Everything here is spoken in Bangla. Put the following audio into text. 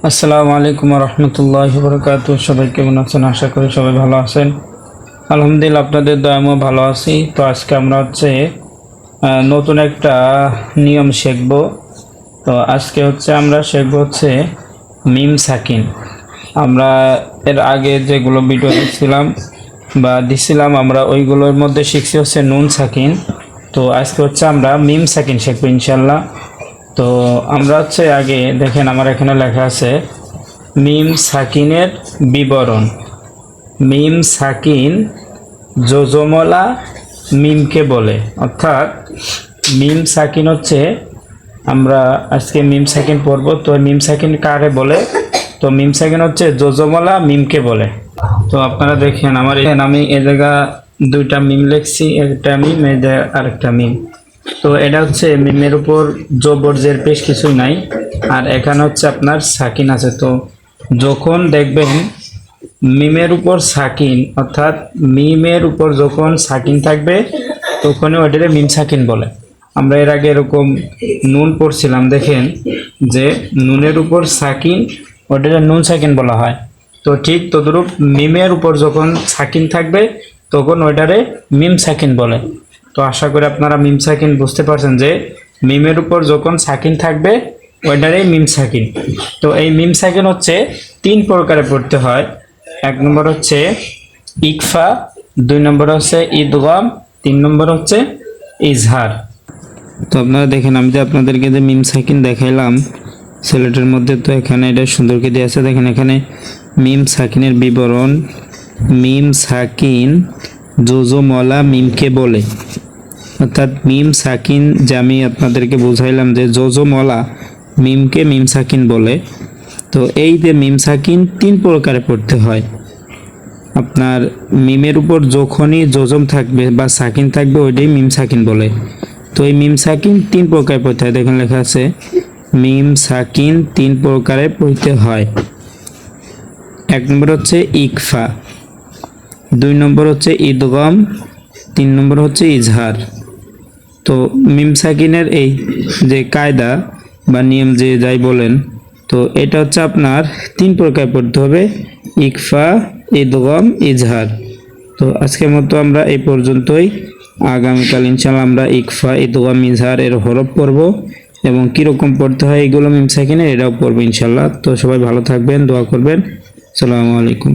আসসালামু আলাইকুম রহমতুল্লাহ বরকাত। সবাই কেমন আছেন? আশা করি সবাই ভালো আছেন। আলহামদুলিল্লাহ, আপনাদের দয়ামও ভালো আছি। তো আজকে আমরা নতুন একটা নিয়ম শিখব। তো আজকে আমরা শিখব মিম সাকিন। আমরা এর আগে যেগুলো ভিডিও দিছিলাম আমরা ওইগুলোর মধ্যে শিখছি নুন সাকিন। তো আজকে আমরা মিম সাকিন শিখবো ইনশাল্লাহ। তো আমরা আগে দেখেন, আমার এখানে লেখা আছে মিম সাকিনের বিবরণ। মিম সাকিন যোজমলা মিমকে বলে, অর্থাৎ মিম সাকিন আমরা আজকে মিম সাকিন পড়ব। তো মিম সাকিন কারে বলে? তো মিম সাকিন যোজমলা মিমকে বলে। তো আপনারা দেখেন, আমি এ জায়গা দুইটা মিম লিখছি, একটা মিম, এই যে আরেকটা মিম। তো এটা মিমের উপর জবর জের পেশ কিছুই নাই, আর এখানে আপনার সাকিন আছে। তো যখন দেখবেন মিমের উপর সাকিন, অর্থাৎ মিমের উপর যখন সাকিন থাকবে তখনই ওইটারে মিম সাকিন বলে। আমরা এর আগে এরকম নুন পড়ছিলাম, দেখেন যে নুনের উপর সাকিন, ওইটারে নুন সাকিন বলা হয়। তো ঠিক তদ্রূপ মিমের উপর যখন সাকিন থাকবে তখন ওইটারে মিম সাকিন বলে। তো আশা করি আপনারা মিম সাকিন বুঝতে পারছেন যে মিমের উপর যখন সাকিন থাকবে ওইটারে মিম সাকিন। তো এই মিম সাকিন তিন প্রকারে পড়তে হয়। এক নম্বর ইকফা, দুই নম্বর ইদগাম, তিন নম্বর ইজহার। তো আপনারা দেখেন, আমি যে আপনাদেরকে যে মিম সাকিন দেখাইলাম সিলেটের মধ্যে, তো এখানে এটা সুন্দর করে দিয়ে আছে। দেখেন এখানে মিম সাকিনের বিবরণ। মিম সাকিন যোজমলা মিমকে বলে, অর্থাৎ মিম সাকিন যে আমি আপনাদেরকে বুঝাইলাম যে যোজমলা মিমকে মিম সাকিন বলে। তো এই যে মিম সাকিন তিন প্রকারে পড়তে হয়। আপনার মিমের উপর যখনই যোজম থাকবে বা সাকিন থাকবে ওইটাই মিম সাকিন বলে। তো এই মিম সাকিন তিন প্রকারে পড়তে হয়। দেখেন লেখা আছে মিম সাকিন তিন প্রকারে পড়তে হয়। এক নম্বর ইকফা, দুই নম্বর ইদগম, তিন নম্বর ইজহার। তো মিম সাকিনের এই যে কায়দা বা নিয়ম যে যাই বলেন, তো এটা আপনার তিন প্রকার পড়তে হবে: ইকফা, ইদগম, ইজহার। তো আজকের মতো আমরা এই পর্যন্তই। আগামীকাল ইনশাআল্লাহ আমরা ইকফা, ইদগম, ইজহার এর হরফ পড়ব এবং কীরকম পড়তে হয় এগুলো মিম সাকিনের এটাও পড়বো ইনশাআল্লাহ। তো সবাই ভালো থাকবেন, দোয়া করবেন। আসসালামু আলাইকুম।